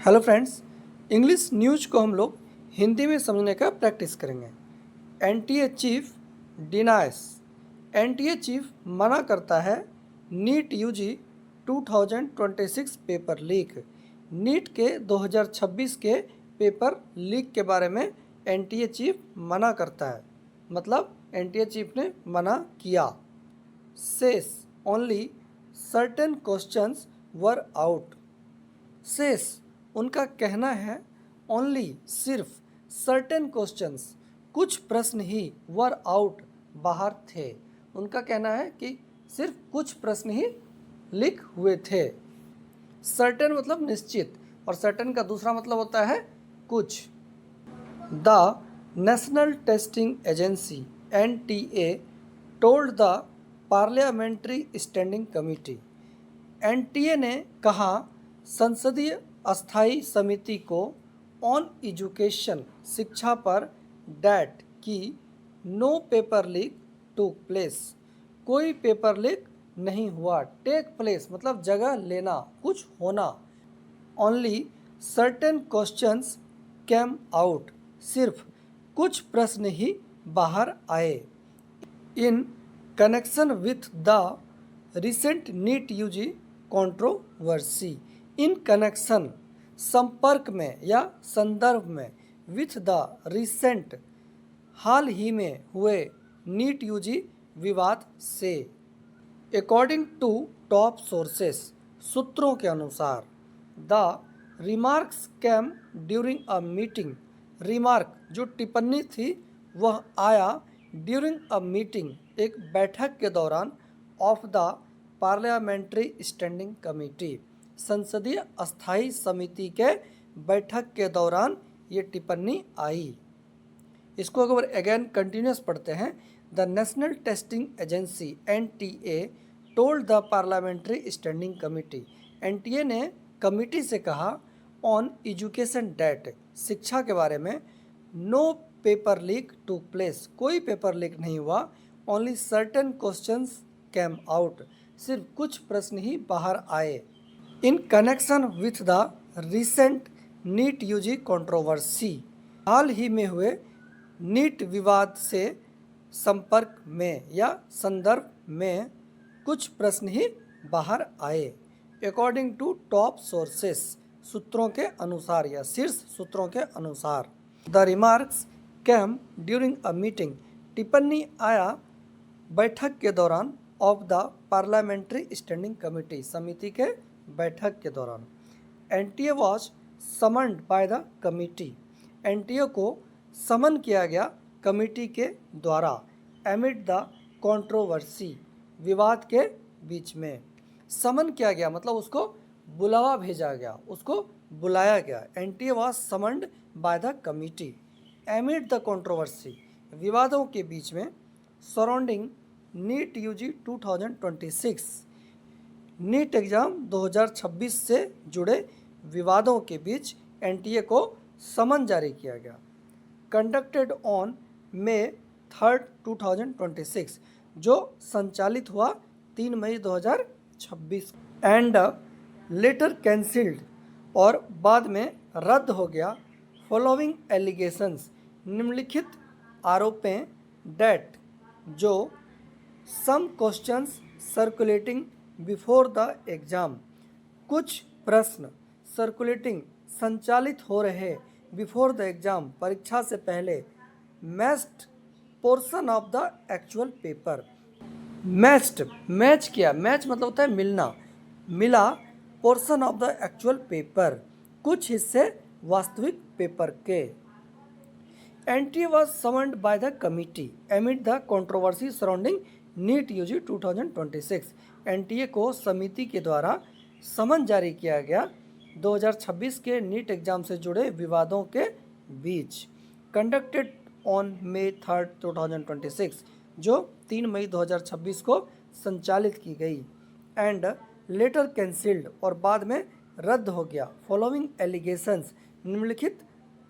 Hello friends, English news को हम लोग हिंदी में समझने का प्रैक्टिस करेंगे। NTA chief denies, NTA chief मना करता है NEET UG 2026 paper leak. NEET के 2026 के पेपर लीक के बारे में एनटीए चीफ मना करता है, मतलब एनटीए चीफ ने मना किया। Says only certain questions were out. Says उनका कहना है ओनली सिर्फ सर्टेन क्वेश्चंस कुछ प्रश्न ही वर आउट बाहर थे। उनका कहना है कि सिर्फ कुछ प्रश्न ही लीक हुए थे। सर्टेन मतलब निश्चित और सर्टेन का दूसरा मतलब होता है कुछ। The national testing agency NTA told the parliamentary standing committee. NTA ने कहा संसदीय अस्थायी समिति को ऑन एजुकेशन शिक्षा पर डैट की no paper leak took place, कोई पेपर लीक नहीं हुआ। टेक प्लेस मतलब जगह लेना, कुछ होना। Only certain questions came out, सिर्फ कुछ प्रश्न ही बाहर आए। In connection with the recent NEET UG controversy, in connection संपर्क में या संदर्भ में, विथ द रिसेंट हाल ही में हुए नीट यूजी विवाद से। अकॉर्डिंग टू टॉप सोर्सेस, सूत्रों के अनुसार, the remarks came during a meeting, remark जो टिप्पणी थी वह आया ड्यूरिंग अ मीटिंग, एक बैठक के दौरान, of the parliamentary standing committee, संसदीय अस्थायी समिति के बैठक के दौरान ये टिप्पणी आई। इसको अगर अगेन कंटिन्यूस पढ़ते हैं, the national testing agency NTA told the parliamentary standing committee, NTA ने कमेटी से कहा ऑन एजुकेशन डेट, शिक्षा के बारे में, no paper leak took place, कोई पेपर लीक नहीं हुआ। Only certain questions came out, सिर्फ कुछ प्रश्न ही बाहर आए। In connection with the recent NEET UG controversy, हाल ही में हुए नीट विवाद से संपर्क में या संदर्भ में कुछ प्रश्न ही बाहर आए। अकॉर्डिंग टू टॉप सोर्सेस, सूत्रों के अनुसार या शीर्ष सूत्रों के अनुसार, the remarks came during a meeting, टिप्पणी आया बैठक के दौरान, of the parliamentary standing committee, समिति के बैठक के दौरान। NTA was summoned by the committee, NTA को समन किया गया कमेटी के द्वारा, एमिड द कंट्रोवर्सी, विवाद के बीच में। समन किया गया मतलब उसको बुलावा भेजा गया, उसको बुलाया गया। NTA was summoned by the committee amid the controversy, विवादों के बीच में, surrounding NEET UG 2026, NEET exam 2026 से जुड़े विवादों के बीच एनटीए को समन जारी किया गया। कंडक्टेड ऑन May 3, 2026, जो संचालित हुआ 3 मई 2026, एंड लेटर कैंसिल्ड, और बाद में रद्द हो गया, फॉलोइंग एलिगेशंस, निम्नलिखित आरोपें, डेट जो, some questions circulating before the exam, कुछ प्रश्न सर्कुलेटिंग संचालित हो रहे, बिफोर द एग्ज़ाम परीक्षा से पहले, matched portion of the actual paper, matched match किया, मैच मतलब होता है मिलना, मिला, portion of the actual paper, कुछ हिस्से वास्तविक पेपर के। NTA was summoned by the committee amid the controversy surrounding NEET UG 2026, NTA को समिति के द्वारा समन जारी किया गया 2026 के नीट एग्जाम से जुड़े विवादों के बीच। कंडक्टेड ऑन May 3, 2026, जो 3 मई 2026 को संचालित की गई, एंड लेटर कैंसिल्ड, और बाद में रद्द हो गया, फॉलोइंग एलिगेशंस, निम्नलिखित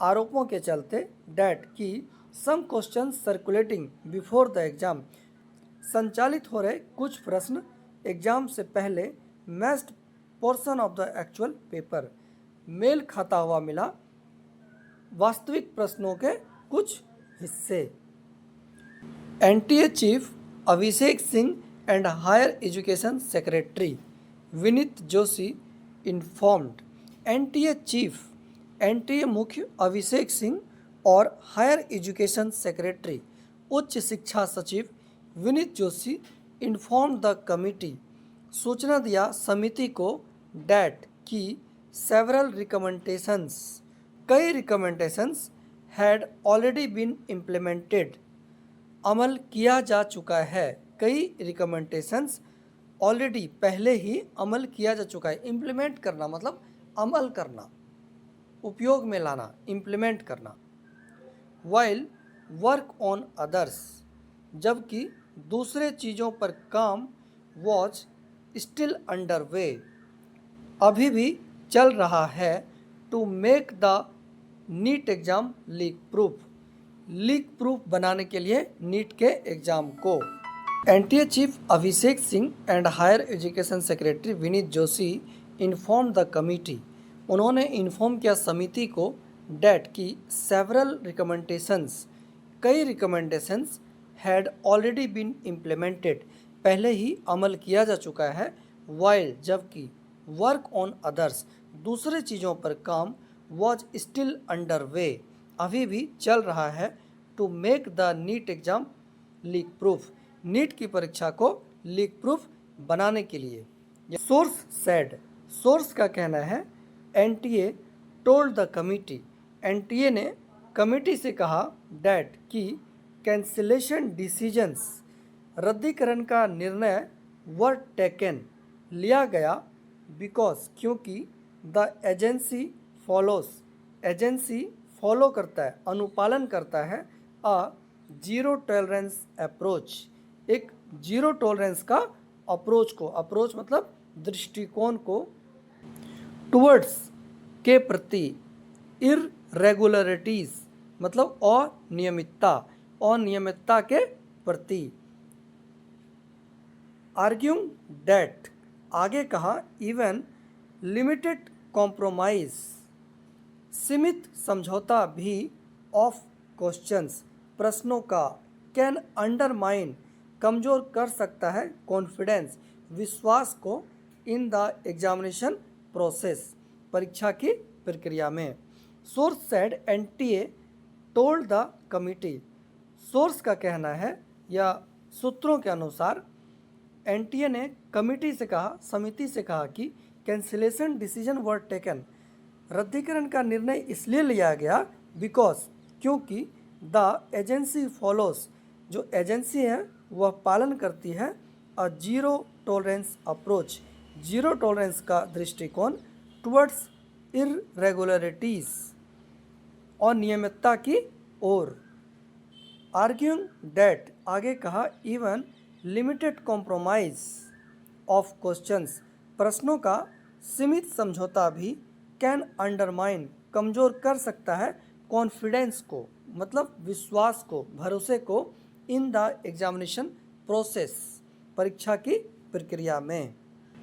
आरोपों के चलते, डैट की, some question circulating before the exam, संचालित हो रहे कुछ प्रश्न एग्जाम से पहले, matched portion of the actual paper, मेल खाता हुआ मिला वास्तविक प्रश्नों के कुछ हिस्से। NTA chief Abhishek Singh and higher education secretary Vineet Joshi informed. NTA मुख्य अभिषेक सिंह और हायर एजुकेशन सेक्रेटरी उच्च शिक्षा सचिव Vineet Joshi inform the committee सूचना दिया समिति को डैट की सेवरल रिकमेंडेशंस कई recommendations had already been implemented अमल किया जा चुका है। कई रिकमेंडेशंस ऑलरेडी पहले ही अमल किया जा चुका है। इम्प्लीमेंट करना मतलब अमल करना, उपयोग में लाना, इम्प्लीमेंट करना। वाइल वर्क ऑन अदर्स जबकि दूसरे चीज़ों पर काम वॉज स्टिल अंडर वे अभी भी चल रहा है to make the NEET exam leak proof बनाने के लिए नीट के एग्ज़ाम को। NTA chief Abhishek Singh and higher education secretary Vineet Joshi inform the committee उन्होंने इन्फॉर्म किया समिति को डैट की सेवरल रिकमेंडेशंस कई recommendations had already been implemented पहले ही अमल किया जा चुका है। वाइल जबकि वर्क ऑन अदर्स दूसरे चीज़ों पर काम वॉज स्टिल अंडर वे अभी भी चल रहा है to make the NEET exam leak proof NEET की परीक्षा को लीक प्रूफ बनाने के लिए। सोर्स सेड सोर्स का कहना है NTA told the committee NTA ने कमिटी से कहा डैट की कैंसिलेशन डिसीजंस रद्दीकरण का निर्णय वर टेकन लिया गया बिकॉज क्योंकि द एजेंसी फॉलो करता है अनुपालन करता है अ जीरो टॉलरेंस अप्रोच एक जीरो टॉलरेंस का अप्रोच मतलब दृष्टिकोण को टुवर्ड्स के प्रति इररेगुलरिटीज़ मतलब अनियमितता के प्रति। आर्ग्यूइंग डैट आगे कहा इवन लिमिटेड कॉम्प्रोमाइज सीमित समझौता भी ऑफ क्वेश्चंस प्रश्नों का कैन अंडरमाइन कमज़ोर कर सकता है कॉन्फिडेंस विश्वास को इन द एग्जामिनेशन प्रोसेस परीक्षा की प्रक्रिया में। Source said NTA told the committee source का कहना है या सूत्रों के अनुसार एनटीए ने कमिटी से कहा समिति से कहा कि कैंसिलेशन डिसीजन वर टेकन रद्दीकरण का निर्णय इसलिए लिया गया बिकॉज क्योंकि द एजेंसी फॉलोज जो एजेंसी है वह पालन करती है a zero tolerance approach zero tolerance का दृष्टिकोण टुवर्ड्स इररेगुलरिटीज़ और नियमितता की ओर। आर्ग्यूइंग डैट आगे कहा even limited compromise of questions प्रश्नों का सीमित समझौता भी कैन अंडरमाइन कमज़ोर कर सकता है कॉन्फिडेंस को मतलब विश्वास को भरोसे को इन द एग्जामिनेशन प्रोसेस परीक्षा की प्रक्रिया में।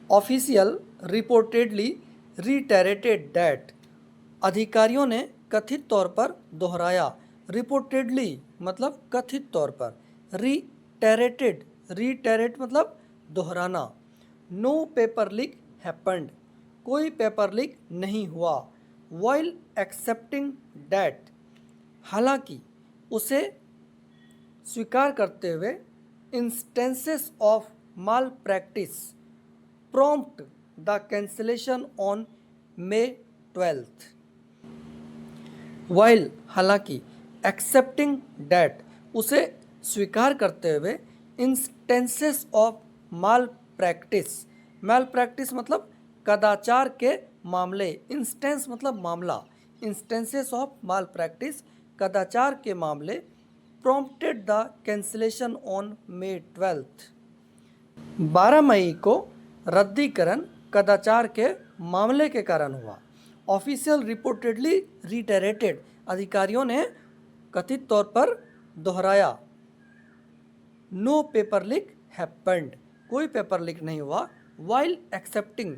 ऑफिशियल रिपोर्टेडली रिटेरेटेड डैट अधिकारियों ने कथित तौर पर दोहराया रिपोर्टेडली मतलब कथित तौर पर रिटेरेट मतलब दोहराना। नो पेपर लीक हैपेंड कोई पेपर लीक नहीं हुआ। वाइल एक्सेप्टिंग डैट हालांकि उसे स्वीकार करते हुए instances of mall practice prompt the cancellation on May 12th। While हालांकि एक्सेप्टिंग डैट उसे स्वीकार करते हुए इंस्टेंसेस ऑफ माल प्रैक्टिस मतलब कदाचार के मामले इंस्टेंस मतलब मामला इंस्टेंसेस ऑफ माल प्रैक्टिस कदाचार के मामले prompted the cancellation on May 12th 12 मई को रद्दीकरण कदाचार के मामले के कारण हुआ। ऑफिशियल रिपोर्टेडली रिटेरेटेड अधिकारियों ने कथित तौर पर दोहराया नो पेपर लीक हैपेंड कोई पेपर लीक नहीं हुआ। वाइल एक्सेप्टिंग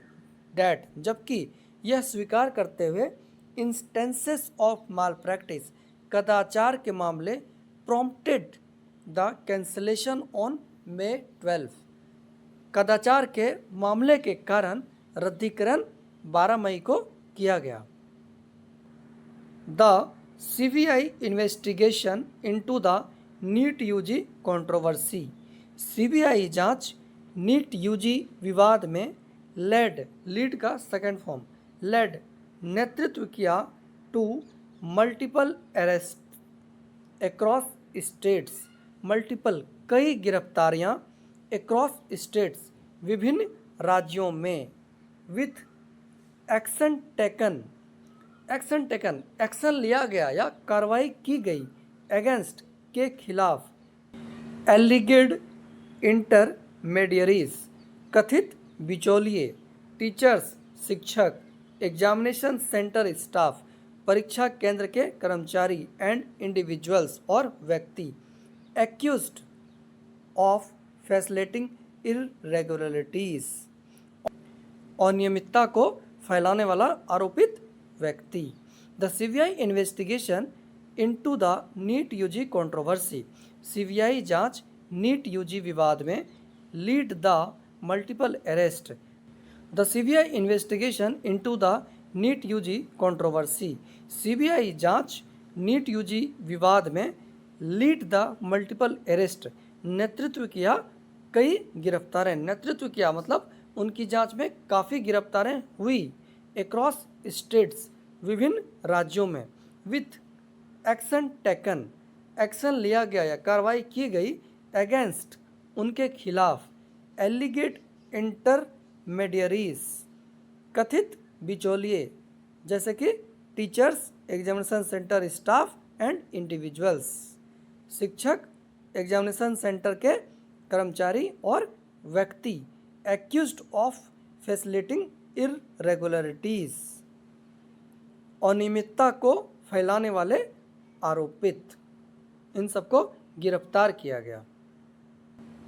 डैट जबकि यह स्वीकार करते हुए इंस्टेंसेस ऑफ माल प्रैक्टिस कदाचार के मामले prompted the cancellation on May 12। कदाचार के मामले के कारण रद्दीकरण 12 मई को किया गया। The CBI investigation into the NEET UG controversy. CBI जांच नीट यूजी विवाद में लीड का सेकंड फॉर्म लेड नेतृत्व किया to multiple arrest across states. Multiple कई गिरफ्तारियां अक्रॉस स्टेट्स विभिन्न राज्यों में विथ एक्शन टेकन एक्शन लिया गया या कार्रवाई की गई अगेंस्ट के खिलाफ एलिगेड इंटरमीडियरीज कथित बिचौलिए टीचर्स शिक्षक एग्जामिनेशन सेंटर स्टाफ परीक्षा केंद्र के कर्मचारी एंड इंडिविजुअल्स और व्यक्ति एक्यूज्ड ऑफ फैसिलिटिंग इरेगुलरिटीज। अनियमितता को फैलाने वाला आरोपित व्यक्ति। The CBI investigation into the NEET UG controversy. CBI जांच नीट यूजी विवाद में lead the multiple arrest. The CBI investigation into the NEET UG controversy. CBI जांच नीट यूजी विवाद में लीड द मल्टीपल अरेस्ट नेतृत्व किया कई गिरफ्तारें। नेतृत्व किया मतलब उनकी जांच में काफ़ी गिरफ्तारें हुई अक्रॉस स्टेट्स विभिन्न राज्यों में विथ एक्शन टेकन एक्शन लिया गया या कार्रवाई की गई अगेंस्ट उनके खिलाफ एलिगेड इंटरमीडियरीज कथित बिचौलिए जैसे कि teachers examination centre staff and individuals शिक्षक एग्जामिनेशन सेंटर के कर्मचारी और व्यक्ति एक्यूज्ड ऑफ फैसिलिटिंग इरेगुलरिटीज अनियमितता को फैलाने वाले आरोपित इन सबको गिरफ्तार किया गया।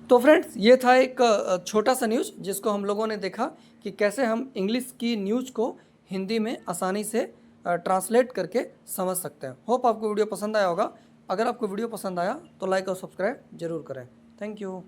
तो फ्रेंड्स ये था एक छोटा सा न्यूज़ जिसको हम लोगों ने देखा कि कैसे हम इंग्लिश की न्यूज़ को हिंदी में आसानी से ट्रांसलेट करके समझ सकते हैं। होप आपको वीडियो पसंद आया होगा। अगर आपको वीडियो पसंद आया तो लाइक और सब्सक्राइब जरूर करें। Thank you.